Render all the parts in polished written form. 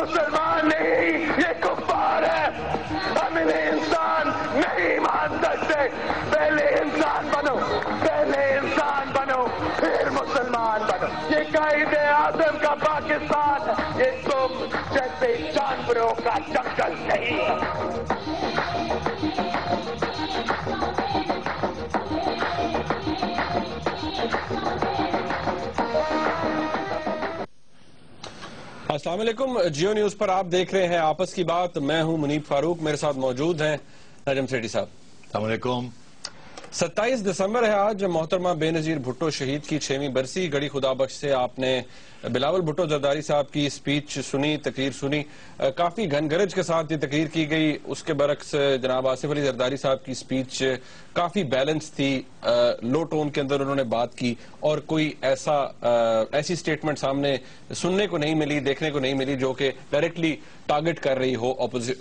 مسلمان نہیں، یہ کفار ہے. ہم انہیں انسان نہیں مان سکتے. پہلے انسان بنو، پہلے انسان بنو، پھر مسلمان بنو. یہ قائد اعظم کا پاکستان ہے، یہ تم جیسے جانوروں کا جنگل نہیں ہے. السلام علیکم. جیو نیوز پر آپ دیکھ رہے ہیں آپس کی بات. میں ہوں منیب فاروق، میرے ساتھ موجود ہیں نجم سیٹھی صاحب. السلام علیکم. 27 دسمبر ہے آج. محترمہ بے نظیر بھٹو شہید کی 6ویں برسی. گڑی خدا بخش سے آپ نے بلاول بھٹو زرداری صاحب کی سپیچ سنی، تقریر سنی. کافی گھن گرج کے ساتھ یہ تقریر کی گئی. اس کے برعکس جناب آصف علی زرداری صاحب کی سپیچ کافی بیلنس تھی. لو ٹون کے اندر انہوں نے بات کی اور کوئی ایسی سٹیٹمنٹ سامنے سننے کو نہیں ملی، دیکھنے کو نہیں ملی جو کہ ڈائریکٹلی ٹارگٹ کر رہی ہو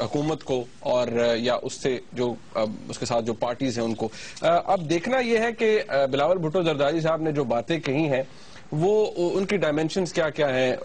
حکومت کو اور یا اس سے جو اس کے ساتھ جو پارٹیز ہیں ان کو. اب دیکھنا یہ ہے کہ بلاول بھٹو زرداری صاحب نے جو باتیں کہی ہیں وہ ان کی ڈائمینشنز کیا کیا ہیں،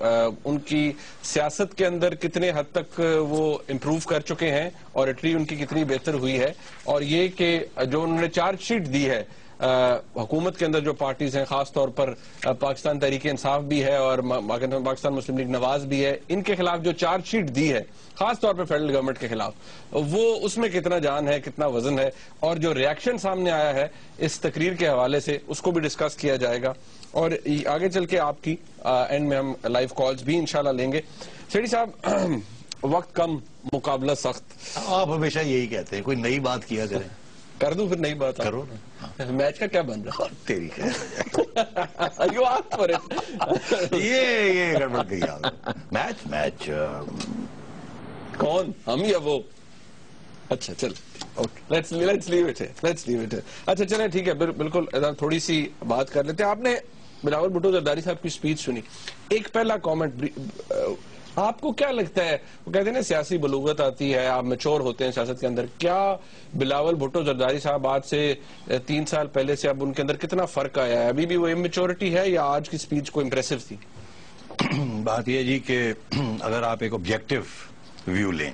ان کی سیاست کے اندر کتنے حد تک وہ امپروو کر چکے ہیں، آریٹری ان کی کتنی بہتر ہوئی ہے، اور یہ کہ جو انہوں نے چارج شیٹ دی ہے حکومت کے اندر جو پارٹیز ہیں، خاص طور پر پاکستان تحریک انصاف بھی ہے اور پاکستان مسلم لیگ نواز بھی ہے، ان کے خلاف جو چارج شیٹ دی ہے خاص طور پر فیڈرل گورنمنٹ کے خلاف، وہ اس میں کتنا جان ہے، کتنا وزن ہے، اور جو ریاکشن سامنے آیا ہے اس تقریر کے حوالے سے اس کو بھی ڈسکس کیا جائے گا. اور آگے چل کے آپ کی اینڈ میں ہم لائیو کالز بھی انشاءاللہ لیں گے. سیٹھی صاحب، وقت کم، مقابلہ سخت. آپ ہمیشہ یہی کہتے ہیں کوئی نئی بات کیا کریں. کر دوں پھر نئی بات کرو نا. میچ کا کیا بن رہا ہے؟ تیری یہ یہ گڑبڑ گئی آپ. میچ کون، ہم یا وہ؟ اچھا چل لیٹس لیو اٹ. اچھا چلیں ٹھیک ہے، بالکل تھوڑی سی بات کر لیتے ہیں. آپ نے بلاول بھٹو زرداری صاحب کی سپیچ سنی. ایک پہلا کامنٹ، آپ کو کیا لگتا ہے، وہ کہتے ہیں نا سیاسی بلوغت آتی ہے، آپ میچور ہوتے ہیں سیاست کے اندر، کیا بلاول بھٹو زرداری صاحب آج سے 3 سال پہلے سے اب ان کے اندر کتنا فرق آیا ہے؟ ابھی بھی وہ امیچورٹی ہے یا آج کی سپیچ کو امپریسو تھی؟ بات یہ جی کہ اگر آپ ایک آبجیکٹو ویو لیں،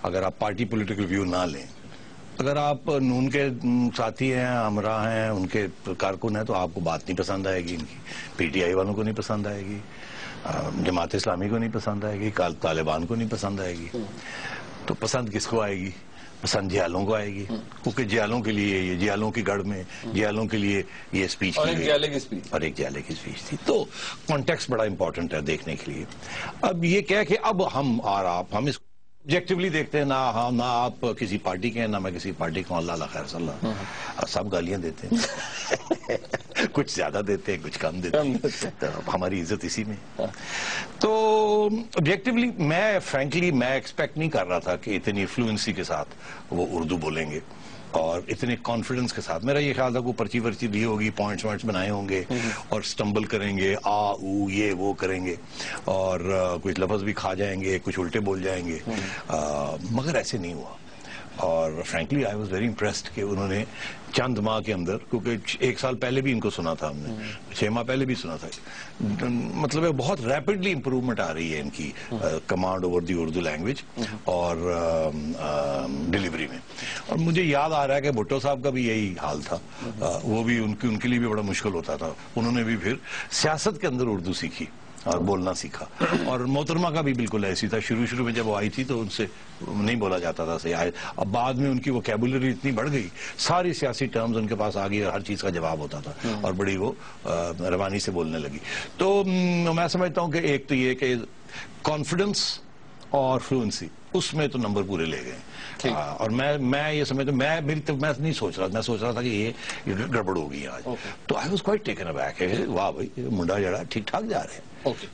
اگر آپ پارٹی پولیٹیکل ویو نہ لیں، اگر آپ نون کے ساتھی ہیں، ہمراہ ہیں، ان کے کارکن ہیں، تو آپ کو بات نہیں پسند آئے گی ان کی. پی ٹی آئی والوں کو نہیں پسند آئے گی، جماعت اسلامی کو نہیں پسند آئے گی، طالبان کو نہیں پسند آئے گی. تو پسند کس کو آئے گی؟ پسند جیالوں کو آئے گی، کیونکہ جیالوں کے لیے یہ جیالوں کی گڑھ میں جیالوں کے لیے یہ سپیچ کی گئی اور ایک جیالے کی سپیچ تھی. تو کانٹیکسٹ بڑا امپورٹنٹ ہے دیکھنے کے لیے. اب یہ کہہ کہ اب ہم اس آبجیکٹیولی دیکھتے ہیں، نہ آپ کسی پارٹی کے ہیں، نہ میں کسی پارٹی کا. اللہ خیر صلی اللہ، سب گالیاں دیتے ہیں، کچھ زیادہ دیتے ہیں، کچھ کم دیتے ہیں، ہماری عزت اسی میں. تو آبجیکٹیولی میں ایکسپیکٹ نہیں کر رہا تھا کہ اتنی فلوئنسی کے ساتھ وہ اردو بولیں گے اور اتنے کانفیڈنس کے ساتھ. میرا یہ خیال تھا کہ پرچی دی ہوگی، پوائنٹس بنائے ہوں گے اور سٹمبل کریں گے، یہ وہ کریں گے اور کچھ لفظ بھی کھا جائیں گے، کچھ الٹے بول جائیں گے، مگر ایسے نہیں ہوا. اور frankly I was very impressed کہ انہوں نے چند ماہ کے اندر، کیونکہ 1 سال پہلے بھی ان کو سنا تھا ہم نے، 6 ماہ پہلے بھی سنا تھا، مطلب ہے بہت ریپڈلی امپروومنٹ آ رہی ہے ان کی command over the Urdu language اور ڈیلیوری میں. اور مجھے یاد آ رہا ہے کہ بھٹو صاحب کا بھی یہی حال تھا، وہ بھی ان کے لیے بھی بڑا مشکل ہوتا تھا. انہوں نے بھی پھر سیاست کے اندر اردو سیکھی اور بولنا سیکھا. اور محترمہ کا بھی بالکل ایسی تھا، شروع میں جب وہ آئی تھی تو ان سے نہیں بولا جاتا تھا صحیح. اب بعد میں ان کی ووکیبولری اتنی بڑھ گئی، ساری سیاسی ٹرمز ان کے پاس آ گئی اور ہر چیز کا جواب ہوتا تھا اور بڑی وہ روانی سے بولنے لگی. تو میں سمجھتا ہوں کہ ایک تو یہ کہ کانفیڈنس اور فلوئنسی اس میں تو نمبر پورے لے گئے. اور میں یہ سمجھتا ہوں، میں نہیں سوچ رہا، میں سوچ رہا تھا کہ یہ گڑبڑ ہوگی آج. تو آئی واز کوائٹ ٹیکن ابیک، واہ بھائی منڈا جڑا ٹھیک ٹھاک جا رہے ہیں.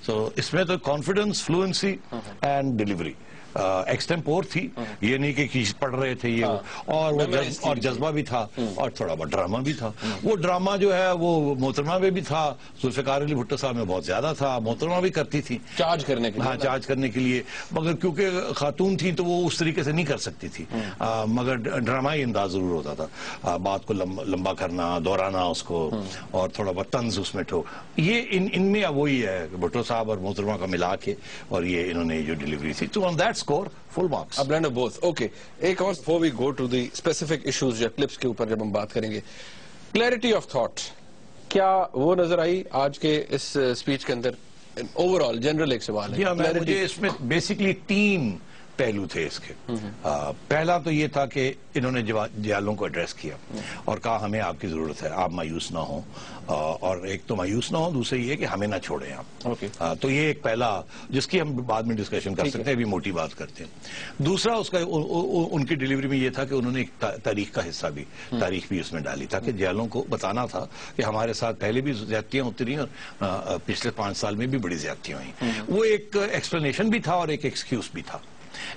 سو اس میں تو کانفیڈنس، فلوئنسی اینڈ ڈیلیوری ایکسٹمپور تھی. یہ نہیں کہ پڑھ رہے تھے یہ، اور جذبہ بھی تھا اور تھوڑا بہت ڈرامہ بھی تھا. وہ ڈرامہ جو ہے وہ محترمہ میں بھی تھا، ذوالفقار علی بھٹو صاحب میں بہت زیادہ تھا. محترمہ بھی کرتی تھی چارج کرنے کے لیے، مگر کیونکہ خاتون خاتون تھی تو وہ اس طریقے سے نہیں کر سکتی تھی، مگر ڈرامائی انداز ضرور ہوتا تھا، بات کو لمبا کرنا، دہرانا اس کو، اور تھوڑا بہت طنز اس میں ٹھو. یہ ان میں وہی ہے بھٹو صاحب اور محترمہ کا ملا کے، اور یہ انہوں نے جو ڈیلیوری تھی، تو on that score full marks. A blend of both. Okay. ایک اور before we go to the specific issues یا clips کے اوپر جب ہم بات کریں گے، clarity of thought کیا وہ نظر آئی آج کے اس اسپیچ کے اندر؟ اوور آل جنرل ایک سوال ہے. مجھے اس میں بیسکلی 3 پہلو تھے اس کے. پہلا تو یہ تھا کہ انہوں نے جیالوں کو ایڈریس کیا اور کہا ہمیں آپ کی ضرورت ہے، آپ مایوس نہ ہوں، اور ایک تو مایوس نہ ہوں، دوسرے یہ کہ ہمیں نہ چھوڑیں آپ. تو یہ ایک پہلا جس کی ہم بعد میں ڈسکشن کر سکتے ہیں، ابھی موٹی بات کرتے ہیں. دوسرا اس کا ان کی ڈیلیوری میں یہ تھا کہ انہوں نے ایک تاریخ کا حصہ بھی، تاریخ بھی اس میں ڈالی، تاکہ جیالوں کو بتانا تھا کہ ہمارے ساتھ پہلے بھی زیادتیاں ہوتی رہی اور پچھلے 5 سال میں بھی بڑی زیادتیاں ہوئیں. وہ ایک ایکسپلینیشن بھی تھا اور ایک ایکسکیوز بھی تھا.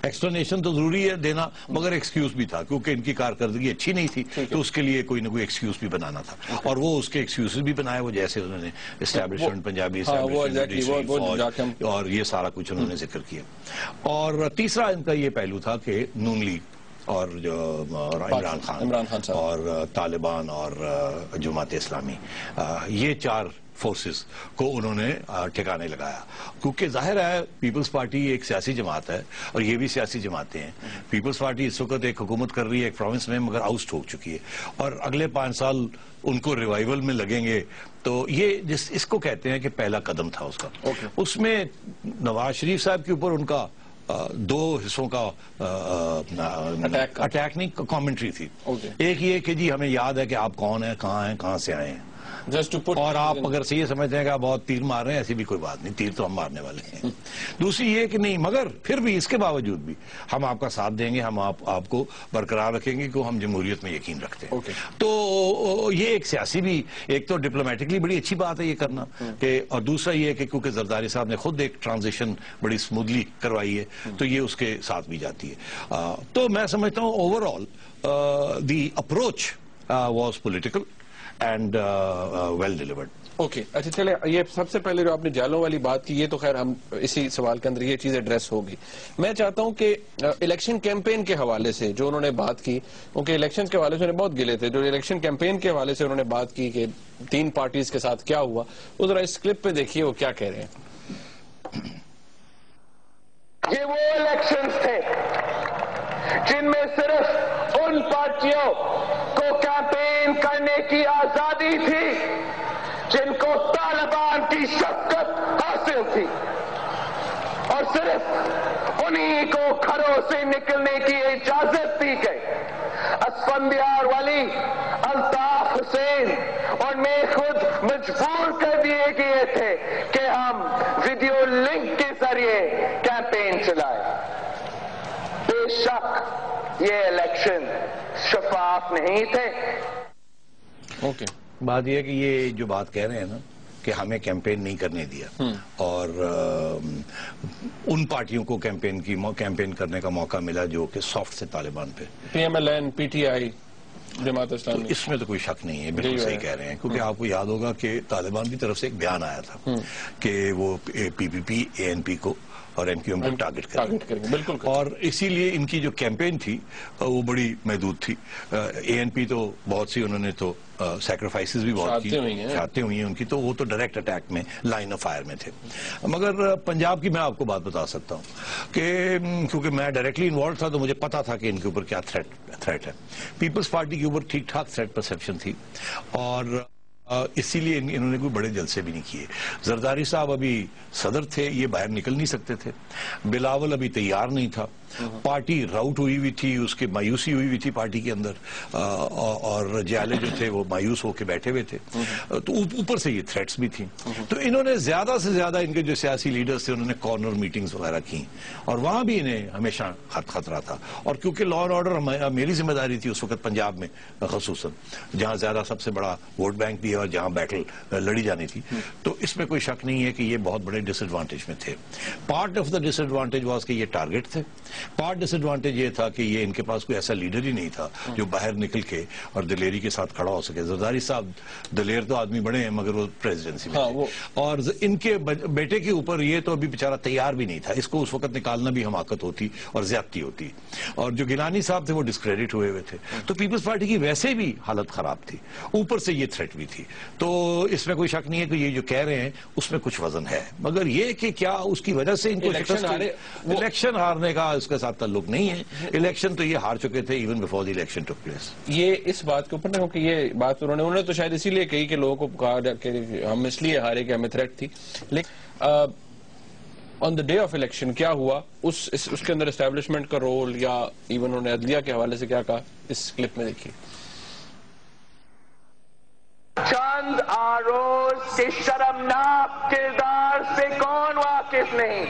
ایکسپلینیشن تو ضروری ہے دینا، مگر ایکسکیوز بھی تھا، کیونکہ ان کی کارکردگی اچھی نہیں تھی تو اس کے لیے کوئی نہ کوئی ایکسکیوز بھی بنانا تھا، اور وہ اس کے ایکسکیوز بھی بنائے، وہ جیسے انہوں نے اسٹیبلشمنٹ پنجابی اور یہ سارا کچھ انہوں نے ذکر کیا. اور تیسرا ان کا یہ پہلو تھا کہ نون لیگ اور جو عمران خان اور طالبان اور جماعت اسلامی، یہ 4 فورسز کو انہوں نے ٹھکانے لگایا، کیونکہ ظاہر ہے پیپلز پارٹی ایک سیاسی جماعت ہے اور یہ بھی سیاسی جماعتیں ہیں. پیپلز پارٹی اس وقت ایک حکومت کر رہی ہے ایک پروونس میں، مگر آؤٹ ہو چکی ہے، اور اگلے 5 سال ان کو ریوائیول میں لگیں گے. تو یہ اس کو کہتے ہیں کہ پہلا قدم تھا اس کا. اس میں نواز شریف صاحب کے اوپر ان کا 2 حصوں کا اٹیک نہیں، کامنٹری تھی. ایک یہ کہ جی ہمیں یاد ہے کہ آپ کون ہیں، کہاں ہیں، کہاں سے آئے ہیں، اور آپ اگر یہ سمجھتے ہیں کہ آپ بہت تیر مار رہے ہیں، ایسی بھی کوئی بات نہیں، تیر تو ہم مارنے والے ہیں. دوسری یہ کہ نہیں، مگر پھر بھی اس کے باوجود بھی ہم آپ کا ساتھ دیں گے، ہم آپ کو برقرار رکھیں گے، کیونکہ ہم جمہوریت میں یقین رکھتے ہیں. تو یہ ایک سیاسی بھی، ایک تو ڈپلومیٹکلی بڑی اچھی بات ہے یہ کرنا، کہ اور دوسرا یہ کہ کیونکہ زرداری صاحب نے خود ایک ٹرانزیشن بڑی سموتھلی کروائی ہے، تو یہ اس کے ساتھ بھی جاتی ہے. تو میں سمجھتا ہوں overall the approach was political and well delivered. Okay, اچھا چلے، یہ سب سے پہلے جو آپ نے جالوں والی بات کی، یہ تو خیر ہم اسی سوال کے اندر یہ چیز ایڈریس ہوگی. میں چاہتا ہوں کہ الیکشن کیمپین کے حوالے سے جو انہوں نے بات کی، کیونکہ الیکشن کے حوالے سے انہیں بہت گلے تھے، جو الیکشن کیمپین کے حوالے سے انہوں نے بات کی کہ 3 پارٹیز کے ساتھ کیا ہوا، وہ ذرا اس کلپ پہ دیکھیے وہ کیا کہہ رہے ہیں. یہ وہ الیکشنز تھے جن میں صرف ان پارٹیوں کو کیمپین کرنے کی آزادی تھی جن کو طالبان کی شفقت حاصل تھی، اور صرف انہی کو گھروں سے نکلنے کی اجازت دی گئی. اسفندیار ولی، الطاف حسین اور میں خود مجبور کر دیے گئے تھے کہ ہم ویڈیو لنک کے ذریعے کیمپین چلائیں. بے شک یہ الیکشن شفاف نہیں تھے. اوکے، بات یہ ہے کہ یہ جو بات کہہ رہے ہیں نا کہ ہمیں کیمپین نہیں کرنے دیا، اور ان پارٹیوں کو کیمپین کرنے کا موقع ملا جو کہ سافٹ سے طالبان پہ، P M L N, P T I, Jamaat Islami. اس میں تو کوئی شک نہیں ہے، بالکل صحیح کہہ رہے ہیں، کیونکہ آپ کو یاد ہوگا کہ طالبان کی طرف سے ایک بیان آیا تھا کہ وہ پی پی پی، اے این پی کو اور ایم کیو ایم کو ٹارگٹ کریں گے. بالکل. اور اسی لیے ان کی جو کیمپین تھی وہ بڑی محدود تھی. اے این پی تو بہت سی انہوں نے تو سیکریفائسز بھی بہت کی، شہادتیں ہوئی ہیں ان کی، تو وہ تو ڈائریکٹ اٹیک میں، لائن آف فائر میں تھے. مگر پنجاب کی میں آپ کو بات بتا سکتا ہوں کہ کیونکہ میں ڈائریکٹلی انوالو تھا تو مجھے پتا تھا کہ ان کے اوپر کیا تھریٹ ہے. پیپلز پارٹی کے اوپر ٹھیک ٹھاک تھریٹ پرسیپشن تھی، اور اسی لیے انہوں نے کوئی بڑے جلسے بھی نہیں کیے. زرداری صاحب ابھی صدر تھے، یہ باہر نکل نہیں سکتے تھے. بلاول ابھی تیار نہیں تھا. پارٹی راؤٹ ہوئی ہوئی تھی، اس کی مایوسی ہوئی ہوئی تھی پارٹی کے اندر، اور جیالے جو تھے وہ مایوس ہو کے بیٹھے ہوئے تھے. تو اوپر سے یہ تھریٹس بھی تھیں. تو انہوں نے زیادہ سے زیادہ ان کے جو سیاسی لیڈرز تھے انہوں نے کارنر میٹنگز وغیرہ کی، اور وہاں بھی انہیں ہمیشہ خطرہ تھا. اور کیونکہ لا اینڈ آرڈر میری ذمہ داری تھی اس وقت پنجاب میں، خصوصاً جہاں زیادہ سب سے بڑا ووٹ بینک بھی ہے اور جہاں بیٹل لڑی جانی تھی، تو اس میں کوئی شک نہیں ہے کہ یہ بہت بڑے ڈس ایڈوانٹیج میں تھے. Part of the disadvantage was کہ یہ ٹارگٹ تھے، پارٹ ڈس ایڈوانٹیج یہ تھا کہ یہ ان کے پاس کوئی ایسا لیڈر ہی نہیں تھا جو باہر نکل کے اور دلیری کے ساتھ کھڑا ہو سکے. زرداری صاحب دلیر تو آدمی بڑے ہیں مگر وہ پریزیڈنسی میں اور ان کے بیٹے کے اوپر یہ تو ابھی بیچارہ تیار بھی نہیں تھا. اس کو اس وقت نکالنا بھی حماقت ہوتی اور زیادتی ہوتی. اور جو گیلانی صاحب تھے وہ ڈسکریڈٹ ہوئے ہوئے تھے. تو پیپلز پارٹی کی ویسے بھی حالت خراب تھی, اوپر سے یہ تھریٹ بھی تھی. تو اس میں کوئی شک نہیں ہے کہ یہ جو کہہ رہے ہیں اس میں کچھ وزن ہے, مگر یہ کہ کیا اس کی وجہ سے ان کو الیکشن ہارنے کا اس کے ساتھ تعلق نہیں ہے. الیکشن تو یہ ہار چکے تھے even before the election took place. یہ اس بات کے اوپر نہ کہ یہ بات انہوں نے تو شاید اسی لیے کہی کہ لوگوں کو کہا کہ ہم اس لیے ہارے کہ ہمیں تھریٹ تھی. لیکن آن دا ڈے آف الیکشن کیا ہوا, اس کے اندر اسٹیبلشمنٹ کا رول یا ایون انہوں نے عدلیہ کے حوالے سے کیا کہا, اس کلپ میں دیکھیے. چند آروز کے شرمناک کردار سے کون واقف نہیں.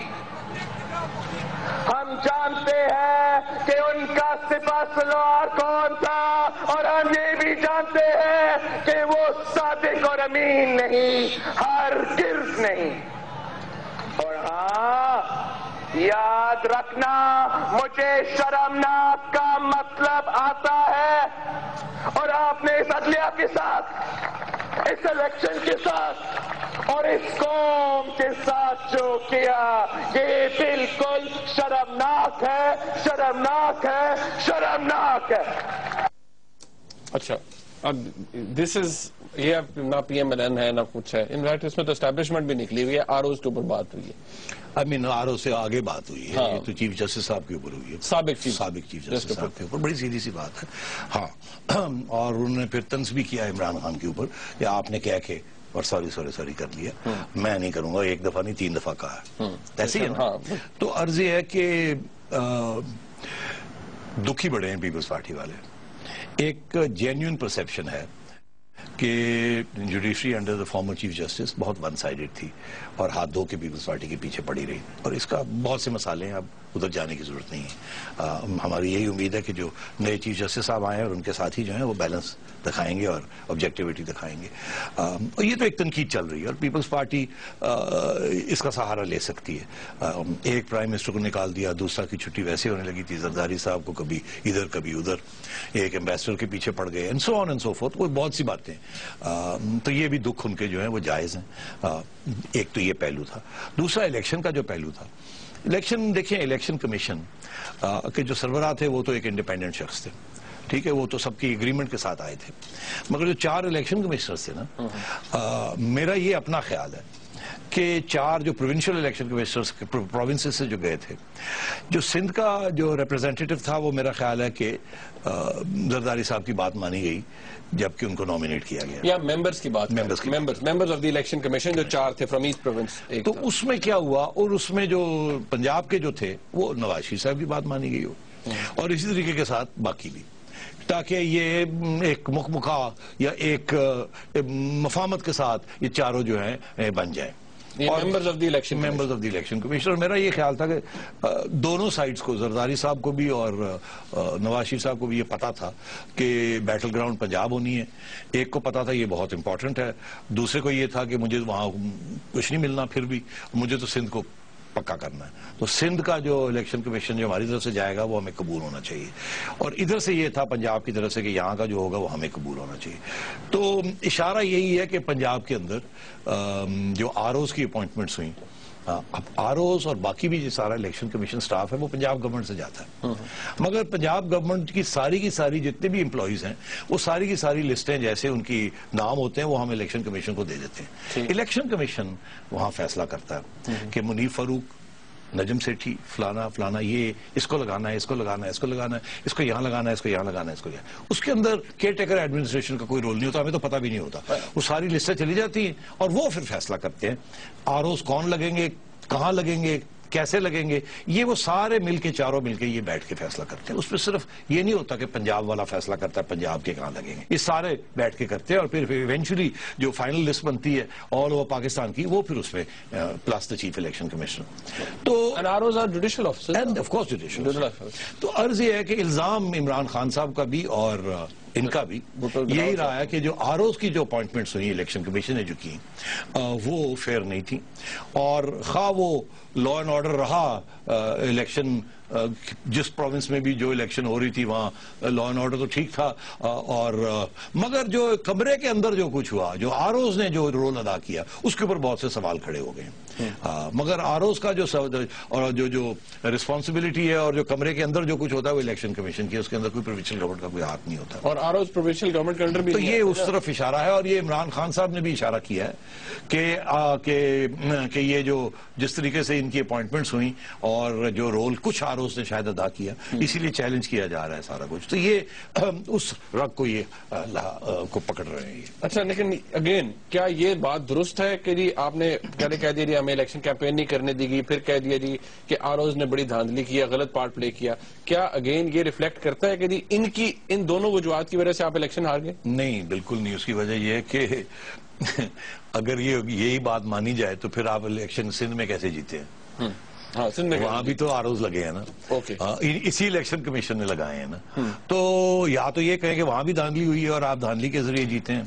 ہم جانتے ہیں کہ ان کا سپہ سالار کون تھا, اور ہم یہ بھی جانتے ہیں کہ وہ صادق اور امین نہیں, ہرگز نہیں. اور ہاں یاد رکھنا, مجھے شرمناک کا مطلب آتا ہے, اور آپ نے اس عدلیہ کے ساتھ, اس الیکشن کے ساتھ اور اس قوم کے ساتھ جو کیا, یہ بالکل شرمناک ہے, شرمناک ہے, شرمناک ہے. اچھا, اب دس از یہ نہ پی ایم ایل این ہے نہ کچھ ہے. ان فیکٹ اس میں تو اسٹیبلشمنٹ بھی نکلی ہوئی ہے, آروز کے اوپر بات ہوئی ہے. آر او سے آگے بات ہوئی ہے, یہ تو چیف جسٹس صاحب کے اوپر ہوئی ہے, سابق چیف جسٹس صاحب کے اوپر. بڑی سیدھی سی بات ہے. ہاں, اور انہوں نے پھر طنز بھی کیا عمران خان کے اوپر کہ آپ نے کہہ کے اور سوری کر لیا. میں نہیں کروں گا, ایک دفعہ نہیں 3 دفعہ کہا ہے. ایسے ہی ہے نا. تو عرض یہ ہے کہ دکھی بڑے ہیں پیپلز پارٹی والے. ایک جینیون پرسیپشن ہے کہ judiciary under the former chief justice بہت ون سائیڈڈ تھی اور ہاتھ دھو کے پیپلز پارٹی کے پیچھے پڑی رہی, اور اس کا بہت سے مسئلے ہیں, اب ادھر جانے کی ضرورت نہیں ہے. ہماری یہی امید ہے کہ جو نئے چیف جسٹس صاحب آئے ہیں اور ان کے ساتھی جو ہیں وہ بیلنس دکھائیں گے اور آبجیکٹیوٹی دکھائیں گے. اور یہ تو ایک تنقید چل رہی ہے اور پیپلز پارٹی اس کا سہارا لے سکتی ہے. ایک پرائم منسٹر کو نکال دیا, دوسرا کی چھٹی ویسے ہونے لگی تھی, زرداری صاحب کو کبھی ادھر کبھی ادھر, ایک ایمبیسڈر کے پیچھے پڑ گئے, and so on and so forth. وہ بہت سی باتیں, تو یہ بھی دکھ ان کے جو ہیں وہ جائز ہیں. ایک تو یہ پہلو تھا. دوسرا الیکشن کا جو پہلو تھا. الیکشن دیکھیں, الیکشن کمیشن کے جو سربراہ تھے وہ تو ایک انڈیپینڈنٹ شخص تھے, ٹھیک ہے, وہ تو سب کی اگریمنٹ کے ساتھ آئے تھے. مگر جو 4 الیکشن کمشنرز تھے نا, میرا یہ اپنا خیال ہے کہ 4 جو پروونشل الیکشن کمشنرز پروونسز سے جو گئے تھے, جو سندھ کا جو ریپرزینٹیٹو تھا وہ میرا خیال ہے کہ زرداری صاحب کی بات مانی گئی جبکہ ان کو نامینیٹ کیا گیا. یا ممبرز کی بات, members of the election commission جو 4 تھے فرام ایچ پروونس. تو اس میں کیا ہوا, اور اس میں جو پنجاب کے جو تھے وہ نواز شریف صاحب کی بات مانی گئی ہو, اور اسی طریقے کے ساتھ باقی بھی, تاکہ یہ ایک مکمکا یا ایک مفاہمت کے ساتھ یہ چاروں جو ہیں بن جائیں members of the election commission. اور میرا یہ خیال تھا کہ دونوں سائڈز کو, زرداری صاحب کو بھی اور نواز شریف صاحب کو بھی یہ پتا تھا کہ بیٹل گراؤنڈ پنجاب ہونی ہے. ایک کو پتا تھا یہ بہت امپورٹنٹ ہے, دوسرے کو یہ تھا کہ مجھے وہاں کچھ نہیں ملنا, پھر بھی مجھے تو سندھ کو پکا کرنا ہے. تو سندھ کا جو الیکشن کمیشن جو ہماری طرف سے جائے گا وہ ہمیں قبول ہونا چاہیے, اور ادھر سے یہ تھا پنجاب کی طرف سے کہ یہاں کا جو ہوگا وہ ہمیں قبول ہونا چاہیے. تو اشارہ یہی ہے کہ پنجاب کے اندر جو آر اوز کی اپوائنٹمنٹس ہوئیں, اب آر اوز اور باقی بھی جو سارا الیکشن کمیشن سٹاف ہے وہ پنجاب گورنمنٹ سے جاتا ہے, مگر پنجاب گورنمنٹ کی ساری جتنے بھی امپلائیز ہیں وہ ساری کی ساری لسٹیں جیسے ان کی نام ہوتے ہیں وہ ہم الیکشن کمیشن کو دے دیتے ہیں. الیکشن کمیشن وہاں فیصلہ کرتا ہے کہ منیف فاروق, نجم سیٹھی, فلانا یہ اس کو لگانا ہے, اس کو لگانا ہے, اس کو لگانا ہے, اس کو یہاں لگانا ہے, اس کو یہاں لگانا ہے, اس کو یہاں. اس کے اندر کیئر ٹیکر ایڈمنسٹریشن کا کوئی رول نہیں ہوتا, ہمیں تو پتہ بھی نہیں ہوتا. وہ ساری لسٹیں چلی جاتی ہیں اور وہ پھر فیصلہ کرتے ہیں آر اوز کون لگیں گے, کہاں لگیں گے, کیسے لگیں گے. یہ وہ سارے مل کے, چاروں مل کے یہ بیٹھ کے فیصلہ کرتے ہیں. اس پہ صرف یہ نہیں ہوتا کہ پنجاب والا فیصلہ کرتا ہے پنجاب کے کہاں لگیں گے, یہ سارے بیٹھ کے کرتے ہیں, اور پھر ایونچولی جو فائنل لسٹ بنتی ہے آل اوور پاکستان کی وہ پھر اس میں plus the chief election commissioner. تو تو عرض یہ ہے کہ الزام عمران خان صاحب کا بھی اور ان کا بھی یہی رہا ہے کہ جو آر اوز کی جو اپوائنٹمنٹس ہوئی الیکشن کمیشن نے جو کی وہ فیئر نہیں تھی, اور خواہ وہ لا اینڈ آرڈر رہا الیکشن جس پروونس میں بھی جو الیکشن ہو رہی تھی وہاں لا اینڈ آرڈر تو ٹھیک تھا، اور مگر جو کمرے کے اندر جو کچھ ہوا، جو آروز نے جو رول ادا کیا، اس کے اوپر بہت سے سوال کھڑے ہو گئے. مگر آروز کا جو رسپانسبلٹی ہے اور جو کمرے کے اندر جو کچھ ہوتا ہے وہ الیکشن کمیشن کی، اس کے اندر کوئی پروونشل گورنمنٹ کا کوئی ہاتھ نہیں ہوتا. اور آروز پروونشل گورنمنٹ کے انڈر بھی تو یہ اس طرف اشارہ ہے، اور یہ عمران خان صاحب نے بھی اشارہ کیا ہے کہ یہ جو جس طریقے سے ان کی اپوائنٹمنٹس ہوئیں اور جو رول کچھ آروز نے شاید ادا کیا، اسی لیے چیلنج کیا جا رہا ہے سارا کچھ. تو یہ اس رگ کو یہ کو پکڑ رہے ہیں. اچھا، لیکن اگین کیا یہ بات درست ہے کہ جی آپ نے پہلے کہہ دیا جی ہمیں الیکشن کیمپین نہیں کرنے دی گئی، پھر کہہ دیا جی کہ آروز نے بڑی دھاندلی کیا، غلط پارٹ پلے کیا؟ کیا اگین یہ ریفلیکٹ کرتا ہے کہ جی ان دونوں وجوہات کی وجہ سے آپ الیکشن ہار گئے؟ نہیں، بالکل نہیں. اس کی وجہ یہ ہے کہ اگر یہی بات مانی جائے تو پھر آپ الیکشن سندھ میں کیسے جیتے ہیں؟ وہاں بھی تو آروز لگے ہیں نا، اسی الیکشن کمیشن نے لگائے ہیں نا. تو یا تو یہ کہیں کہ وہاں بھی دھاندلی ہوئی ہے اور آپ دھاندلی کے ذریعے جیتے ہیں،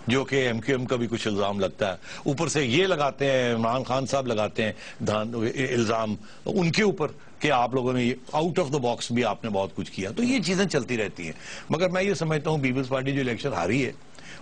جو کہ ایم کیو ایم کا بھی کچھ الزام لگتا ہے. اوپر سے یہ لگاتے ہیں، عمران خان صاحب لگاتے ہیں الزام ان کے اوپر کہ آپ لوگوں نے آؤٹ آف دا باکس بھی آپ نے بہت کچھ کیا. تو یہ چیزیں چلتی رہتی ہیں. مگر میں یہ سمجھتا ہوں پیپلز پارٹی جو الیکشن ہاری ہے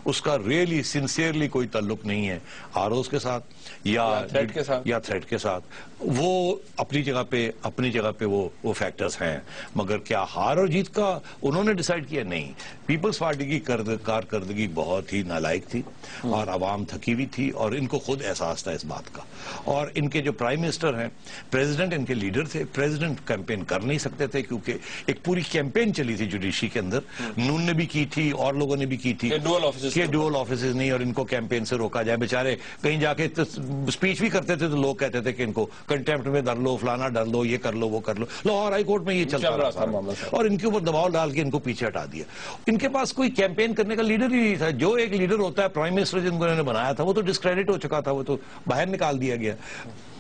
اس کا ریئلی سنسیئرلی کوئی تعلق نہیں ہے آروز کے ساتھ یا تھریٹ کے ساتھ. وہ اپنی جگہ پہ وہ فیکٹرز ہیں. مگر کیا ہار اور جیت کا انہوں نے ڈیسائیڈ کیا؟ نہیں. پیپلز پارٹی کی کارکردگی بہت ہی نالائق تھی اور عوام تھکی ہوئی تھی، اور ان کو خود احساس تھا اس بات کا. اور ان کے جو پرائم منسٹر ہیں، پریزیڈنٹ ان کے لیڈر تھے، پریزیڈنٹ کیمپین کر نہیں سکتے تھے کیونکہ ایک پوری کیمپین چلی تھی جوڈیشری کے اندر. نون نے بھی کی تھی اور لوگوں نے بھی کی تھی کہ ڈوئل آفیسز نہیں اور ان کو کیمپین سے روکا جائے. بیچارے کہیں جا کے اسپیچ بھی کرتے تھے تو لوگ کہتے تھے کہ ان کو کنٹیمپٹ میں ڈر لو، فلانا ڈر لو، یہ کر لو، وہ کر لو. لاہور ہائی کورٹ میں یہ چلتا رہا تھا اور ان کے اوپر دباؤ ڈال کے ان کو پیچھے ہٹا دیا. ان کے پاس کوئی کیمپین کرنے کا لیڈر ہی نہیں تھا. جو ایک لیڈر ہوتا ہے پرائم منسٹر جن کو انہوں نے بنایا تھا وہ تو ڈسکریڈٹ ہو چکا تھا، وہ تو باہر نکال دیا گیا.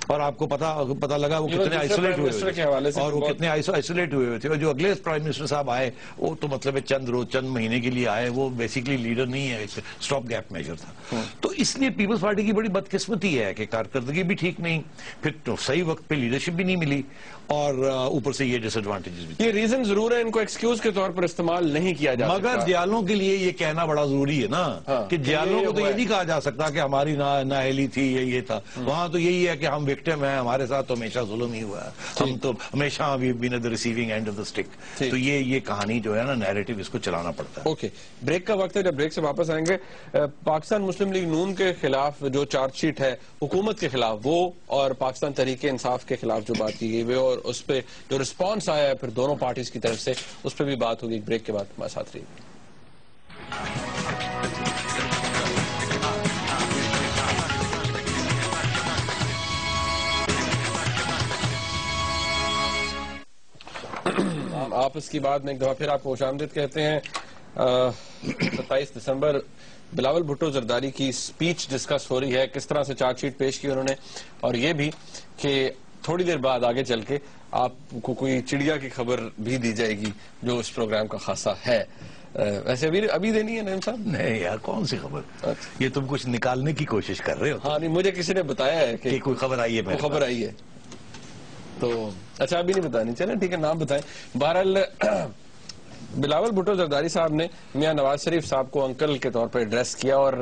اور آپ کو پتا لگا وہ کتنے آئسولیٹ ہوئے تھے اور وہ کتنے آئسولیٹ ہوئے تھے. اور جو اگلے پرائم منسٹر صاحب آئے وہ تو مطلب چند مہینے کے لیے آئے، وہ بیسیکلی لیڈر نہیں ہے، اسٹاپ گیپ میجر تھا. تو اس لیے پیپلز پارٹی کی بڑی بدقسمتی ہے کہ کارکردگی بھی ٹھیک نہیں، پھر صحیح وقت پہ لیڈرشپ بھی نہیں ملی، اور اوپر سے یہ ڈس ایڈوانٹیجز بھی. یہ ریزن ضرور ہے، ان کو ایکسکیوز کے طور پر استعمال نہیں کیا جا سکتا. مگر جیالوں کے لیے یہ کہنا بڑا ضروری ہے نا کہ جیالوں کو تو یہ نہیں کہا جا سکتا کہ ہماری نااہلی تھی یا یہ تھا. وہاں تو یہی ہے کہ ہم وکٹم ہیں، ہمارے ساتھ تو ہمیشہ ظلم ہی ہوا ہے، ہم تو ہمیشہ been at the receiving end of the stick. تو یہ کہانی جو ہے نا نیریٹو، اس کو چلانا پڑتا ہے. اوکے، بریک کا وقت ہے. جب بریک سے واپس آئیں گے پاکستان مسلم لیگ نون کے خلاف جو چارج شیٹ ہے حکومت کے خلاف وہ، اور پاکستان تحریک انصاف کے خلاف جو بات کی گئی اور اس پہ جو رسپانس آیا ہے پھر دونوں پارٹیز کی طرف سے، اس پہ بھی بات ہوگی. بریک کے بعد ہمارے ساتھ رہیے. آپ اس کی بعد میں ایک دفعہ پھر آپ کو خوش آمدید کہتے ہیں. 27 دسمبر بلاول بھٹو زرداری کی سپیچ ڈسکس ہو رہی ہے، کس طرح سے چارج شیٹ پیش کی انہوں نے، اور یہ بھی کہ تھوڑی دیر بعد آگے چل کے آپ کو کوئی چڑیا کی خبر بھی دی جائے گی جو اس پروگرام کا خاصہ ہے. ویسے ابھی دینی ہے نعیم صاحب؟ نہیں یار، کون سی خبر؟ یہ تم کچھ نکالنے کی کوشش کر رہے ہو. ہاں نہیں، مجھے کسی نے بتایا ہے کہ کوئی خبر آئی ہے. خبر آئی ہے تو اچھا ابھی نہیں بتانی. چلیں ٹھیک ہے، نام بتائیں. بہرحال بلاول بھٹو زرداری صاحب نے میاں نواز شریف صاحب کو انکل کے طور پر ایڈریس کیا، اور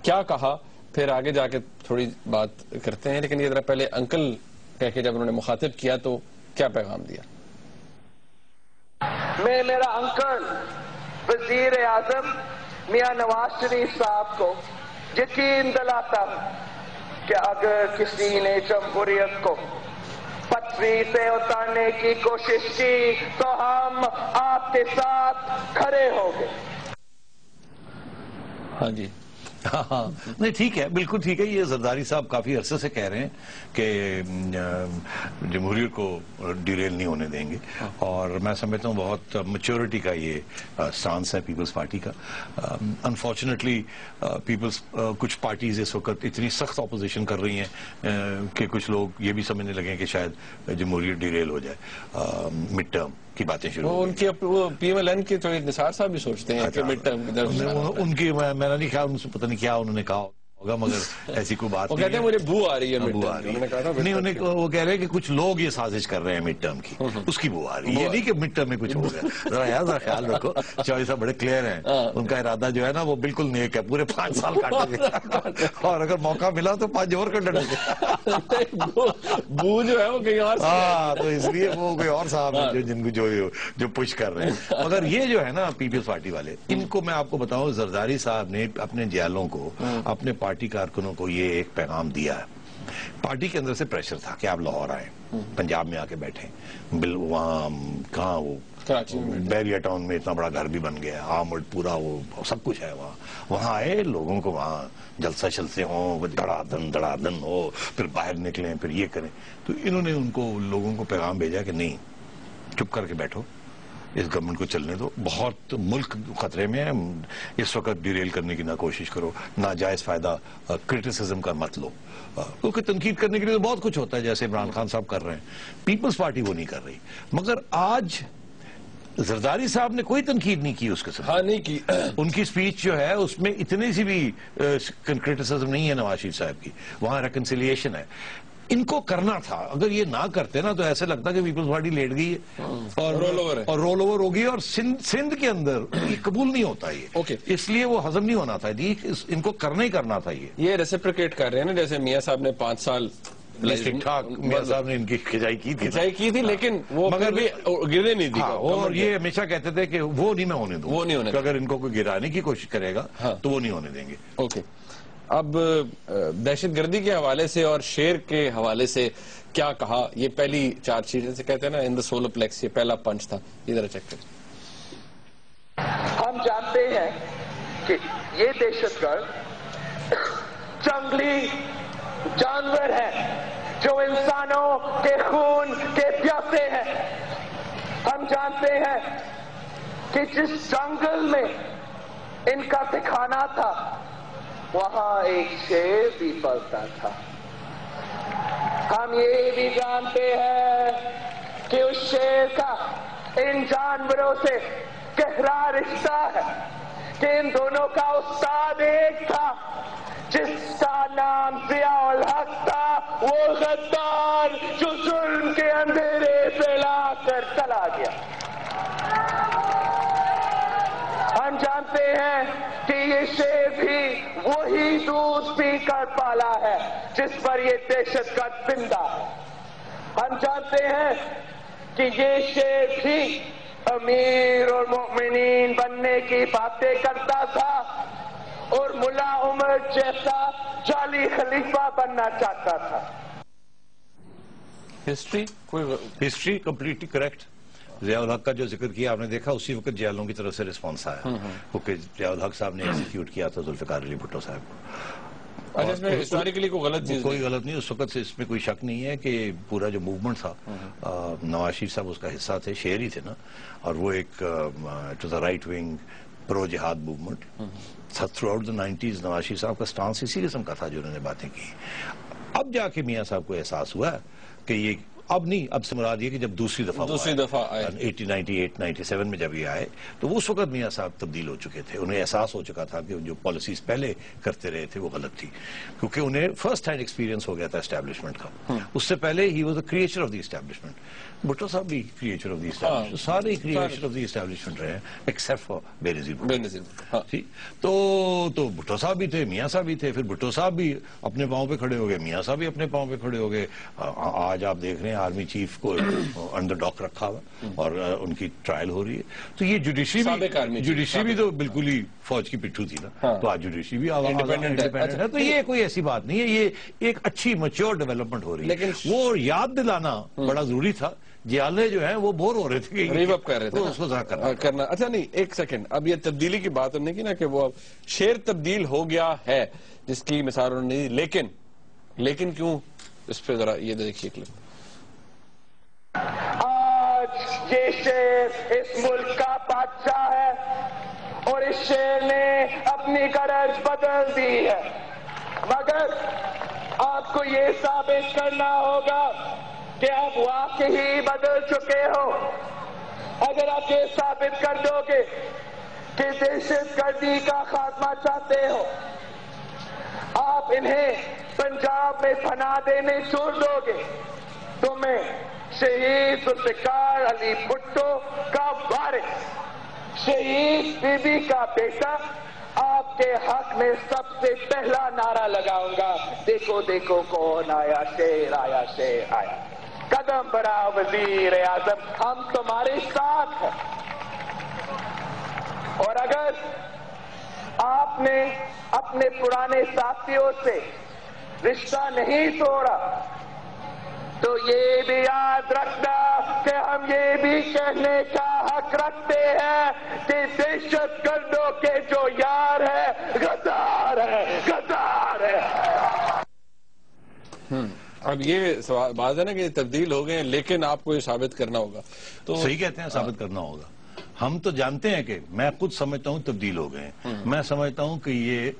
کیا کہا پھر آگے جا کے تھوڑی بات کرتے ہیں. لیکن یہ ذرا پہلے انکل کہہ کے جب انہوں نے مخاطب کیا تو کیا پیغام دیا؟ میں میرا انکل وزیر اعظم میاں نواز شریف صاحب کو یقین دلاتا ہوں کہ اگر کسی نے جمہوریت کو پٹری سے اتارنے کی کوشش کی تو ہم آپ کے ساتھ کھڑے ہوں گے. ہاں جی، ہاں نہیں ٹھیک ہے، بالکل ٹھیک ہے. یہ زرداری صاحب کافی عرصے سے کہہ رہے ہیں کہ جمہوریت کو ڈیریل نہیں ہونے دیں گے، اور میں سمجھتا ہوں بہت میچورٹی کا یہ سٹانس ہے پیپلز پارٹی کا. انفارچونیٹلی کچھ پارٹیز اس وقت اتنی سخت اپوزیشن کر رہی ہیں کہ کچھ لوگ یہ بھی سمجھنے لگے ہیں کہ شاید جمہوریت ڈیریل ہو جائے. مڈ ٹرم کی باتیں شروع ان کی پی ایم ایل این کے تو نثار صاحب بھی سوچتے ہیں کہ مڈ ٹرم کی طرف ان کی میں نے نہیں کہا، ان سے پتہ نہیں کیا انہوں نے کہا. ہوگا مگر ایسی کوئی بات وہ کہتے ہیں مجھے بو آ رہی ہے بو آ رہی ہے نہیں انہیں وہ کہہ رہے ہیں کہ کچھ لوگ یہ سازش کر رہے ہیں مڈ ٹرم کی اس کی بو آ رہی ہے یہ نہیں کہ مڈ ٹرم میں کچھ ہو گیا ذرا یاد ذرا خیال رکھو چوہدری صاحب بڑے کلیئر ہیں ان کا ارادہ جو ہے نا وہ بالکل نیک ہے پورے 5 سال کاٹیں گے اور اگر موقع ملا تو 5 اور کر ڈالیں گے بو جو ہے وہ کہیں اور ہاں تو اس لیے وہ کوئی اور صاحب ہیں جن کو جو پش کر رہے ہیں مگر یہ جو ہے نا پیپلز پارٹی والے ان کو میں آپ کو بتاؤں زرداری صاحب نے اپنے جیلوں کو اپنے پارٹی کارکنوں کو یہ ایک پیغام دیا ہے پارٹی کے اندر سے پریشر تھا کہ آپ لاہور آئیں پنجاب میں آ کے بیٹھیں وہاں کہاں وہ بیریا ٹاؤن میں اتنا بڑا گھر بھی بن گیا آمڈ پورا وہ سب کچھ ہے وہاں آئے لوگوں کو وہاں جلسہ چلتے ہوں دڑا دن ہو پھر باہر نکلیں پھر یہ کریں تو انہوں نے ان کو لوگوں کو پیغام بھیجا کہ نہیں چپ کر کے بیٹھو اس گورنمنٹ کو چلنے دو بہت ملک خطرے میں ہے اس وقت ڈیریل کرنے کی نہ کوشش کرو ناجائز فائدہ کرٹیسزم کا مت لو کیونکہ تنقید کرنے کے لیے تو بہت کچھ ہوتا ہے جیسے عمران خان صاحب کر رہے ہیں پیپلز پارٹی وہ نہیں کر رہی مگر آج زرداری صاحب نے کوئی تنقید نہیں کی اس کے ساتھ نہیں کی ان کی سپیچ جو ہے اس میں اتنی سی بھی کرٹیسزم نہیں ہے نواز شریف صاحب کی وہاں ریکنسیلیشن ہے ان کو کرنا تھا اگر یہ نہ کرتے نا تو ایسے لگتا کہ پیپلز پارٹی لیٹ گئی ہے اور رول اوور ہوگی اور سندھ کے اندر یہ قبول نہیں ہوتا یہ اس لیے وہ ہضم نہیں ہونا تھا ان کو کرنا ہی کرنا تھا یہ ریسیپریکیٹ کر رہے ہیں نا جیسے میاں صاحب نے 5 سال ٹھیک ٹھاک میاں صاحب نے ان کی کھچائی کی تھی لیکن وہ مگر بھی گرنے نہیں دی اور یہ ہمیشہ کہتے تھے کہ وہ نہیں میں ہونے دوں وہ نہیں ہونے اگر ان کو کوئی گرانے کی کوشش کرے گا تو وہ نہیں ہونے دیں گے اوکے اب دہشت گردی کے حوالے سے اور شیر کے حوالے سے کیا کہا یہ پہلی چارج شیٹ سے کہتے ہیں نا ان دا سولر پلیکس یہ پہلا پنچ تھا ادھر چیک کریں ہم جانتے ہیں کہ یہ دہشت گرد جنگلی جانور ہیں جو انسانوں کے خون کے پیاسے ہیں ہم جانتے ہیں کہ جس جنگل میں ان کا ٹھکانہ تھا وہاں ایک شیر بھی پلتا تھا ہم یہ بھی جانتے ہیں کہ اس شیر کا ان جانوروں سے گہرا رشتہ ہے کہ ان دونوں کا استاد ایک تھا جس کا نام ضیاء الحق تھا وہ غدار جو ظلم کے اندھیرے پھیلا کر چلا گیا ہم جانتے ہیں کہ یہ شیر بھی وہی دودھ پی کر پالا ہے جس پر یہ دہشت گرد زندہ ہے ہم جانتے ہیں کہ یہ شیر بھی امیر اور مومنین بننے کی باتیں کرتا تھا اور ملا عمر جیسا جعلی خلیفہ بننا چاہتا تھا ہسٹری کمپلیٹلی کریکٹ ضیاء الحق کا جو ذکر کیا آپ نے دیکھا اسی وقت جیلوں کی طرف سے رسپانس آیا کیونکہ ضیاء الحق صاحب نے ایکزیکیوٹ کیا تھا ذوالفقار علی بھٹو صاحب کو اچھا اس میں ہسٹوریکلی کوئی غلط نہیں اس وقت اس میں کوئی شک نہیں ہے کہ پورا جو موومنٹ تھا نواز شریف صاحب اس کا حصہ تھے شہر ہی تھے نا اور وہ ایک ٹو دا رائٹ ونگ پرو جہاد movement through out the 90s Nawaz Sharif صاحب کا سٹانس اسی قسم کا تھا جو انہوں نے باتیں کی اب جا کے میاں صاحب کو احساس ہوا کہ یہ اب نہیں اب سے مراد یہ کہ جب دوسری دفعہ آئے 98 97 میں جب یہ آئے تو اس وقت میاں صاحب تبدیل ہو چکے تھے انہیں احساس ہو چکا تھا کہ جو پالیسیز پہلے کرتے رہے تھے وہ غلط تھی کیونکہ انہیں فرسٹ ہینڈ ایکسپیرینس ہو گیا تھا اسٹیبلشمنٹ کا اس سے پہلے he was a creature of the establishment Bhutto صاحب بھی کریچر آف دی اسٹیبلشمنٹ سارے کریچر آف دی اسٹیبلشمنٹ رہے ہیں ایکسیپٹ فار بینظیر تو بھٹو صاحب بھی تھے میاں صاحب بھی تھے پھر بھٹو صاحب بھی اپنے پاؤں پہ کھڑے ہو گئے میاں صاحب بھی اپنے پاؤں پہ کھڑے ہو گئے آج آپ دیکھ رہے ہیں آرمی چیف کو انڈر ڈاک رکھا ہوا اور ان کی ٹرائل ہو رہی ہے تو یہ جوڈیشری بھی تو بالکل ہی فوج کی پٹھو تھی نا تو آج جوڈیشری بھی انڈیپینڈنٹ ہے تو یہ کوئی ایسی بات نہیں ہے یہ ایک اچھی میچور ڈیولپمنٹ ہو رہی ہے وہ یاد دلانا بڑا ضروری تھا جیالے جو ہیں وہ بور ہو رہے تھے ریو اپ کر رہے تھے اس کو ذرا کرنا اچھا نہیں ایک سیکنڈ اب یہ تبدیلی کی بات ہم نے کی نا کہ وہ شیر تبدیل ہو گیا ہے جس کی مثال انہوں نے دی لیکن کیوں اس پہ ذرا یہ دیکھیے کلپ آج یہ شیر اس ملک کا بادشاہ ہے اور اس شیر نے اپنی غرض بدل دی ہے مگر آپ کو یہ ثابت کرنا ہوگا کہ آپ واقعی بدل چکے ہو اگر آپ یہ ثابت کر دو گے کہ دہشت گردی کا خاتمہ چاہتے ہو آپ انہیں پنجاب میں پناہ دینے چھوڑ دو گے تو میں شہید ذوالفقار علی بھٹو کا وارث شہید بی بی کا بیٹا آپ کے حق میں سب سے پہلا نعرہ لگاؤں گا، دیکھو دیکھو کون آیا، شیر آیا، شیر آیا، قدم بڑھا وزیر اعظم، ہم تمہارے ساتھ ہیں۔ اور اگر آپ نے اپنے پرانے ساتھیوں سے رشتہ نہیں توڑا تو یہ بھی یاد رکھنا کہ ہم یہ بھی کہنے کا حق رکھتے ہیں کہ دہشت گردوں کے جو یار ہے غدار ہے، غدار ہے۔ اب یہ بات ہے نا کہ تبدیل ہو گئے ہیں، لیکن آپ کو یہ ثابت کرنا ہوگا تو صحیح کہتے ہیں، ثابت کرنا ہوگا۔ ہم تو جانتے ہیں کہ میں خود سمجھتا ہوں تبدیل ہو گئے ہیں، میں سمجھتا ہوں کہ یہ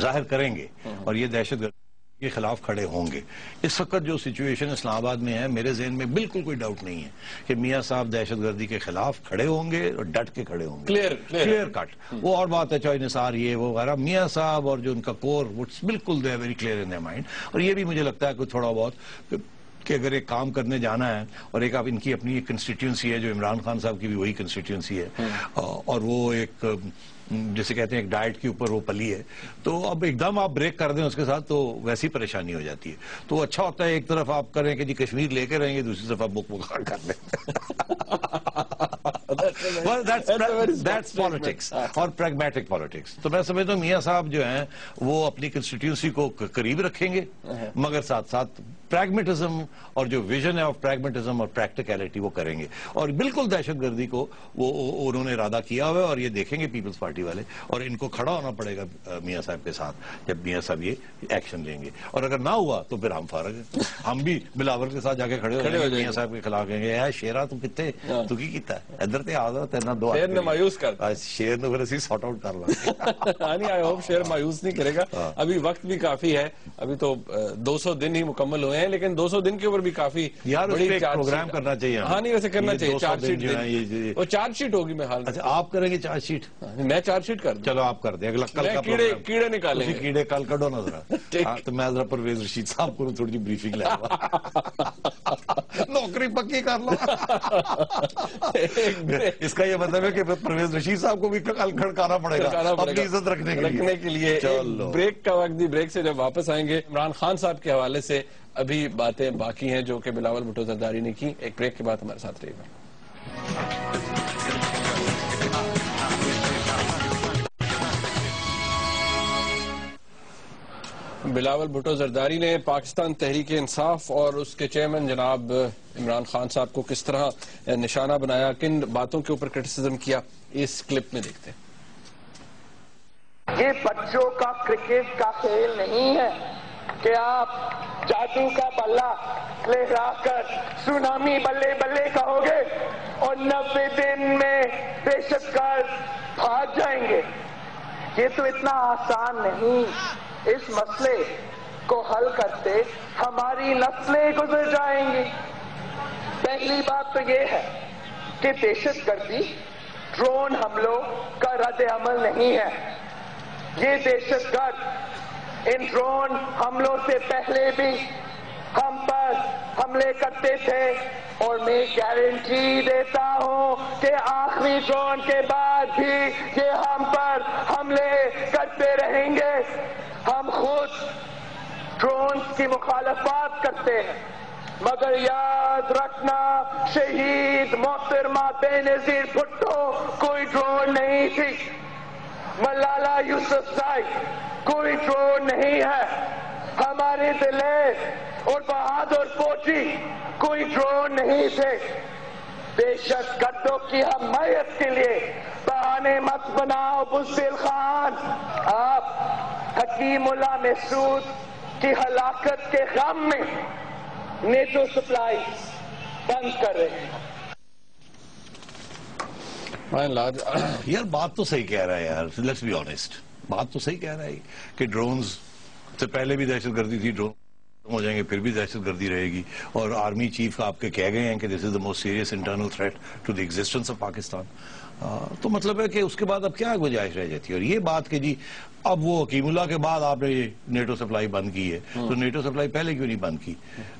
ظاہر کریں گے اور یہ دہشت گرد کے خلاف کھڑے ہوں گے۔ اس وقت جو سچویشن اسلام آباد میں ہے، میرے ذہن میں بالکل کوئی ڈاؤٹ نہیں ہے کہ میاں صاحب دہشت گردی کے خلاف کھڑے ہوں گے اور ڈٹ کے کھڑے ہوں گے، کلیئر کٹ۔ وہ اور بات ہے چوہے نثار یہ وہ وغیرہ، میاں صاحب اور جو ان کا کور بالکل they very clear in their mind. اور یہ بھی مجھے لگتا ہے کہ تھوڑا بہت کہ اگر ایک کام کرنے جانا ہے اور ایک ان کی اپنی ایک کنسٹیٹیوئنسی ہے جو عمران خان صاحب کی بھی وہی کنسٹیٹیوئنسی ہے اور وہ ایک جسے کہتے ہیں ایک ڈائٹ کے اوپر وہ پلی ہے، تو اب ایک دم آپ بریک کر دیں اس کے ساتھ تو ویسی پریشانی ہو جاتی ہے۔ تو اچھا ہوتا ہے ایک طرف آپ کریں کہ جی کشمیر لے کے رہیں گے، دوسری طرف آپ بک بکار کر لیں۔ That's politics اور pragmatic politics۔ تو میں سمجھتا ہوں میاں صاحب جو ہیں وہ اپنی کنسٹیٹیوئنسی کو قریب رکھیں گے مگر ساتھ ساتھ پریگمیٹزم اور جو ویژن ہے آف پریگمیٹزم اور پریکٹیکلٹی وہ کریں گے، اور بالکل دہشت گردی کو وہ انہوں نے ارادہ کیا ہوا ہے اور یہ دیکھیں گے پیپلز پارٹی والے، اور ان کو کھڑا ہونا پڑے گا میاں صاحب کے ساتھ جب میاں صاحب یہ ایکشن لیں گے، اور اگر نہ ہوا تو پھر ہم فارغ ہیں، ہم بھی بلاول کے ساتھ جا کے کھڑے ہو جائیں گے، میاں صاحب کے خلاف کہیں گے اے شیرا تو کتے تو کی کیتا ہے ادھر تے آ جا تیرنا دو شیر نے مایوس کر شیر نے پھر اسی سارٹ آؤٹ کر لیں۔ آئی ہوپ شیر مایوس نہیں کرے گا۔ ابھی وقت بھی کافی ہے، ابھی تو 200 دن ہی مکمل ہوئے ہیں، لیکن 200 دن کے اوپر بھی کافی یار اس پہ ایک پروگرام کرنا چاہیے۔ ہاں نہیں ویسے کرنا چاہیے، چارج شیٹ، وہ چارج شیٹ ہوگی میں حال میں۔ اچھا آپ کریں گے چارج شیٹ؟ میں چارج شیٹ کر دوں، چلو آپ کر دیں، اگلا کل کا کیڑے نکالیں گے، کیڑے کل کڈو نا ذرا، تو میں ذرا پرویز رشید صاحب کو تھوڑی جی بریفنگ لے نوکری پکی کر لو۔ اس کا یہ مطلب ہے کہ پرویز رشید صاحب کو بھی کل کھڑکانا پڑے گا اپنی عزت رکھنے کے لیے۔ بریک کا وقت دی، بریک سے جب واپس آئیں گے عمران خان صاحب کے حوالے سے ابھی باتیں باقی ہیں جو کہ بلاول بھٹو زرداری نے کی۔ ایک بریک کے بعد ہمارے ساتھ رہے گا۔ بلاول بھٹو زرداری نے پاکستان تحریک انصاف اور اس کے چیئرمین جناب عمران خان صاحب کو کس طرح نشانہ بنایا، کن باتوں کے اوپر کرٹیسزم کیا، اس کلپ میں دیکھتے ہیں۔ یہ بچوں کا کرکٹ کا کھیل نہیں ہے کہ آپ جادو کا بلہ لہرا کر سونامی بلے بلے کہو گے اور 90 دن میں دہشت گرد بھاگ جائیں گے۔ یہ تو اتنا آسان نہیں۔ اس مسئلے کو حل کرتے ہماری نسلیں گزر جائیں گی۔ پہلی بات تو یہ ہے کہ دہشت گردی ڈرون حملوں کا رد عمل نہیں ہے۔ یہ دہشت گرد ان ڈرون حملوں سے پہلے بھی ہم پر حملے کرتے تھے، اور میں گارنٹی دیتا ہوں کہ آخری ڈرون کے بعد بھی یہ ہم پر حملے کرتے رہیں گے۔ ہم خود ڈرونز کی مخالفت کرتے ہیں، مگر یاد رکھنا شہید محترمہ بینظیر بھٹو کوئی ڈرون نہیں تھی، ملالہ یوسفزائی کوئی ڈرون نہیں ہے، ہمارے دلیر اور بہادر فوجی کوئی ڈرون نہیں تھے۔ دہشت گردوں کی حمایت کے لیے بہانے مت بناؤ بزدل خان۔ آپ حکیم اللہ محسود کی ہلاکت کے غم میں نیٹو سپلائی بند کر رہے ہیں۔ یار بات تو صحیح کہہ رہا ہے یار، لیٹس بی آنےسٹ، بات تو صحیح کہہ رہا ہے کہ ڈرونز سے پہلے بھی دہشت گردی تھی، ڈرون ہو جائیں گے پھر بھی دہشت گردی رہے گی. اور آرمی چیف آپ کے کہہ گئے ہیں کہ this is the most serious internal threat to the existence of Pakistan. تو مطلب ہے کہ اس کے بعد اب کیا گنجائش رہ جاتی ہے. اور یہ بات کہ جی اب وہ حکیم اللہ کے بعد آپ نے نیٹو سپلائی بند کی ہے, تو نیٹو سپلائی پہلے کیوں نہیں بند کی؟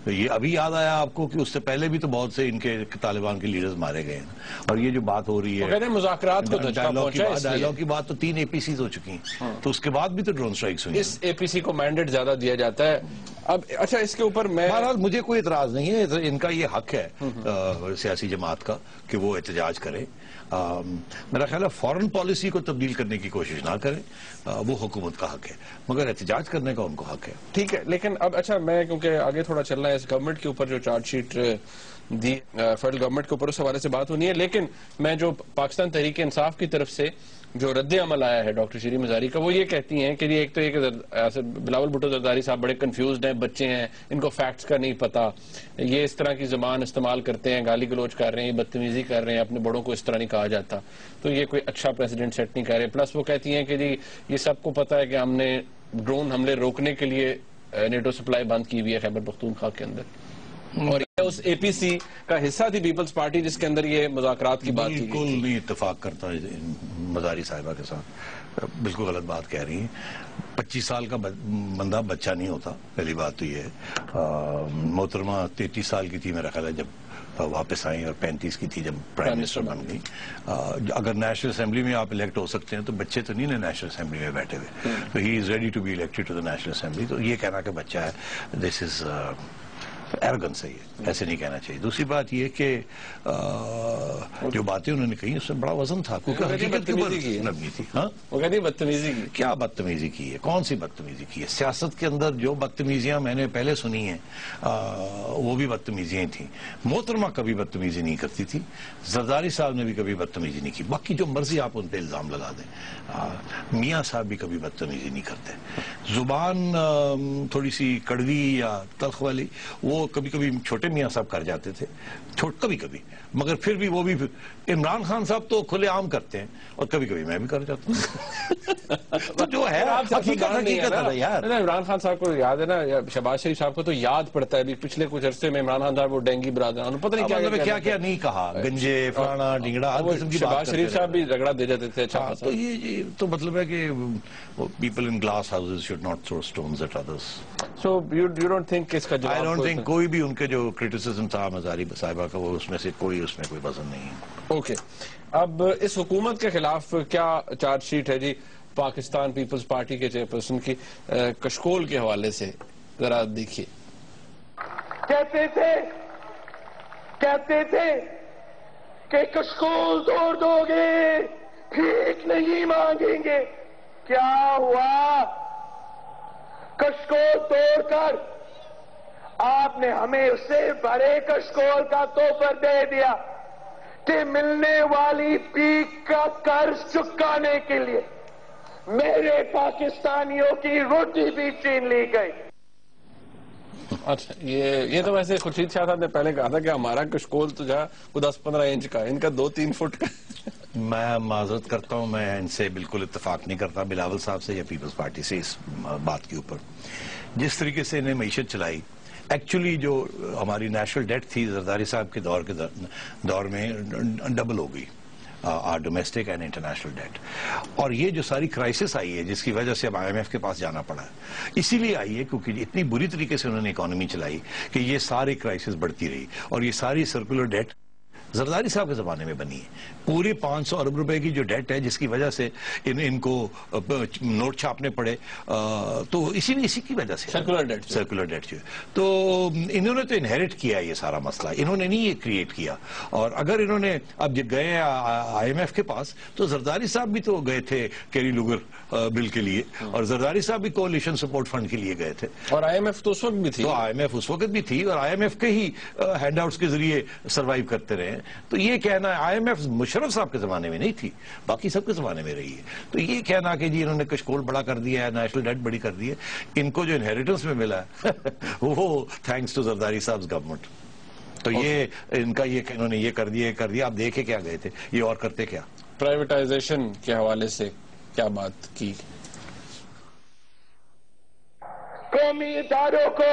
یہ ابھی یاد آیا آپ کو کہ اس سے پہلے بھی تو بہت سے ان کے طالبان کے لیڈرز مارے گئے ہیں. اور یہ جو بات ہو رہی ہے مذاکرات کو ڈائلاگ کی بات, تو 3 APCs ہو چکی ہیں, تو اس کے بعد بھی تو ڈرون سٹرائکس ہوئی. اس APC کو مینڈیٹ زیادہ دیا جاتا ہے. اب اچھا اس کے اوپر میں بہرحال مجھے کوئی اعتراض نہیں ہے, ان کا یہ حق ہے سیاسی جماعت کا کہ وہ احتجاج کرے. میرا خیال ہے فورن پالیسی کو تبدیل کرنے کی کوشش نہ کریں, وہ حکومت کا حق ہے, مگر احتجاج کرنے کا ان کو حق ہے. ٹھیک ہے, لیکن اب اچھا میں کیونکہ آگے تھوڑا چلنا ہے اس گورنمنٹ کے اوپر جو charge sheet the federal government کے اوپر, اس حوالے سے بات ہونی ہے, لیکن میں جو پاکستان تحریک انصاف کی طرف سے جو رد عمل آیا ہے ڈاکٹر شیریں مزاری کا, وہ یہ کہتی ہیں کہ ایک تو یہ کہ بلاول بھٹو زرداری صاحب بڑے کنفیوزڈ ہیں, بچے ہیں, ان کو فیکٹس کا نہیں پتا, یہ اس طرح کی زبان استعمال کرتے ہیں, گالی گلوچ کر رہے ہیں, بدتمیزی کر رہے ہیں, اپنے بڑوں کو اس طرح نہیں کہا جاتا, تو یہ کوئی اچھا پریزیڈنٹ سیٹ نہیں کر رہے. پلس وہ کہتی ہیں کہ جی یہ سب کو پتا ہے کہ ہم نے ڈرون حملے روکنے کے لیے نیٹو سپلائی بند کی ہوئی ہے خیبر پختونخوا کے اندر, اور یہ اس APC کا حصہ تھی پیپلز پارٹی جس کے اندر یہ مذاکرات کی بات کی گئی. بالکل نہیں اتفاق کرتا مزاری صاحبہ کے ساتھ, بالکل غلط بات کہہ رہی ہیں. 25 سال کا بندہ بچہ نہیں ہوتا, پہلی بات تو یہ ہے. محترمہ 33 سال کی تھی میرا خیال ہے جب واپس آئیں, اور 35 کی تھی جب پرائم منسٹر بن گئی. اگر نیشنل اسمبلی میں آپ الیکٹ ہو سکتے ہیں تو بچے تو نہیں نا نیشنل اسمبلی میں بیٹھے ہوئے, تو he is ready to be elected to the national assembly. تو یہ کہنا کہ بچہ ہے, دس از ایروگنس ہے, یہ ایسے نہیں کہنا چاہیے. دوسری بات یہ کہ جو باتیں انہوں نے کہی اس میں بڑا وزن تھا, کیونکہ حقیقت کے اوپر مبنی تھی. ہاں وہ کہتی بدتمیزی کی. کیا بدتمیزی کی ہے؟ کون سی بدتمیزی کی ہے؟ سیاست کے اندر جو بدتمیزیاں میں نے پہلے سنی ہیں وہ بھی بدتمیزیاں تھیں. محترمہ کبھی بدتمیزی نہیں کرتی تھی, زرداری صاحب نے بھی کبھی بدتمیزی نہیں کی. باقی جو مرضی آپ ان پہ الزام لگا دیں, میاں صاحب بھی کبھی بدتمیزی نہیں کرتے. زبان تھوڑی سی کڑوی یا تلخ والی وہ کبھی کبھی چھوٹے میاں صاحب کر جاتے تھے, کبھی کبھی, مگر پھر بھی وہ بھی عمران خان صاحب تو کھلے عام کرتے ہیں, اور کبھی کبھی میں بھی کر جاتا ہوں. تو جو ہے حقیقت ہے یار. عمران خان صاحب کو یاد ہے نا, شہباز شریف صاحب کو تو یاد پڑتا ہے پچھلے کچھ عرصے میں عمران خان صاحب وہ ڈینگی برادر, پتہ نہیں کیا نہیں کہا, گنجے فلانا ڈنگڑا, شہباز شریف صاحب بھی رگڑا دے جاتے تھے. اچھا تو یہ تو مطلب ہے کہ people in glass houses should not throw stones at others. So you don't think اس کا I don't think کوئی بھی ان کے جو کرٹیسزم تھا مزاری صاحبہ کا, وہ اس میں سے کوئی اس میں کوئی وزن نہیں ہے. اوکے, اب اس حکومت کے خلاف کیا چارج شیٹ ہے جی پاکستان پیپلز پارٹی کے چیئرپرسن کی کشکول کے حوالے سے, ذرا دیکھیے. کہتے تھے کہ کشکول توڑ دو گے, ٹھیک نہیں مانگیں گے. کیا ہوا؟ کشکول توڑ کر آپ نے ہمیں اس سے بڑے کشکول کا توفر دے دیا کہ ملنے والی پیک کا قرض چکانے کے لیے میرے پاکستانیوں کی روٹی بھی چھین لی گئی. اچھا, یہ تو ویسے خورشید شاہ صاحب نے پہلے کہا تھا کہ ہمارا کشکول تو جہاں 10-15 انچ کا, ان کا 2-3 فٹ کا. میں معذرت کرتا ہوں, میں ان سے بالکل اتفاق نہیں کرتا, بلاول صاحب سے یا پیپلز پارٹی سے, اس بات کے اوپر. جس طریقے سے انہیں معیشت چلائی, ایکچولی جو ہماری نیشنل ڈیٹ تھی زرداری صاحب کے دور میں ڈبل ہو گئی, ڈومیسٹک اینڈ انٹرنیشنل ڈیٹ. اور یہ جو ساری کرائسس آئی ہے جس کی وجہ سے اب IMF کے پاس جانا پڑا ہے, اسی لیے آئی ہے کیونکہ اتنی بری طریقے سے انہوں نے اکانومی چلائی کہ یہ ساری کرائسس بڑھتی رہی, اور یہ ساری سرکولر ڈیٹ زرداری صاحب کے زمانے میں بنی ہے. پورے 500 ارب روپے کی جو ڈیٹ ہے جس کی وجہ سے ان کو نوٹ چھاپنے پڑے, تو اسی کی وجہ سے سرکولر ڈیٹ جو ہے. تو انہوں نے تو انہیریٹ کیا یہ سارا مسئلہ, انہوں نے نہیں یہ کریٹ کیا. اور اگر انہوں نے اب گئے IMF کے پاس, تو زرداری صاحب بھی تو گئے تھے کیری لوگر بل کے لیے, اور زرداری صاحب بھی کولیشن سپورٹ فنڈ کے لیے گئے تھے, اور IMF تو اس وقت بھی تھی. تو IMF اس وقت بھی تھی, اور IMF کے ہی ہینڈ آؤٹس کے ذریعے سروائیو کرتے رہے. تو یہ کہنا ہے IMF مشرف صاحب کے زمانے میں نہیں تھی, باقی سب کے زمانے میں رہی ہے. تو یہ کہنا کہ جی انہوں نے کشکول بڑا کر دیا ہے, نیشنل ڈیٹ بڑی کر دی ہے, ان کو جو انہیریٹنس میں ملا ہے وہ تھینکس ٹو زرداری صاحب گورنمنٹ. تو یہ ان کا یہ کہ انہوں نے یہ کر دیا. آپ دیکھے کیا گئے تھے, یہ اور کرتے کیا. پرائیویٹائزیشن کے حوالے سے کیا بات کی؟ قومی اداروں کو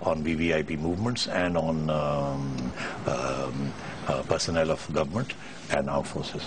on VVIP movements and on personnel of government and armed forces.